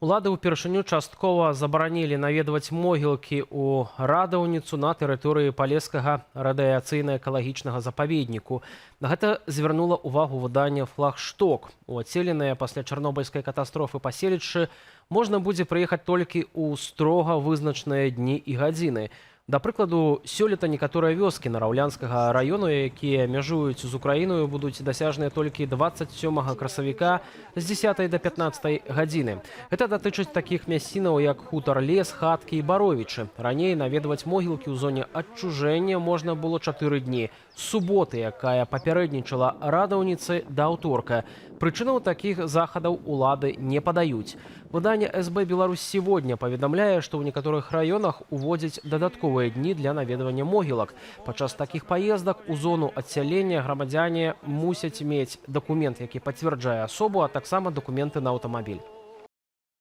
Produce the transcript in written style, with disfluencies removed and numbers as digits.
Улады ўпершыню часткова забаранілі наведваць могілкі ў радаўніцу на тэрыторыі палескага радыяцыйна-экалагічнага запаведніку. На гэта звярнула ўвагу выданне «Флагшток». У адселеныя пасля чарнобыльскай катастрофы паселішчы можна будзе прыехаць толькі ў строга вызначаныя дні і гадзіны. Да прыкладу, сёлета некаторыя вёскі Нараўлянскага раёну, якія мяжуюць з Украіною, будуць дасяжныя толькі 27 красавіка з 10 до 15 гадзіны. Гэта датычыць такіх мясцінаў, як хутар Лес, Хаткі і Баровічы. Раней наведваць могілкі ў зоне адчужэння можна было 4 дні. З суботы, якая папярэднічала радаўніцы, да аўторка. Прычынаў такіх захадаў улады не падаюць. Выданне СБ «Беларусь сегодня» паведамляе, што ў некаторых раёнах уводзяць дадатковыя дні для наведвання могілак. Падчас такіх паездак у зону адсялення грамадзяне мусяць мець дакумент, які пацвярджае асобу, а таксама дакументы на аўтамабіль.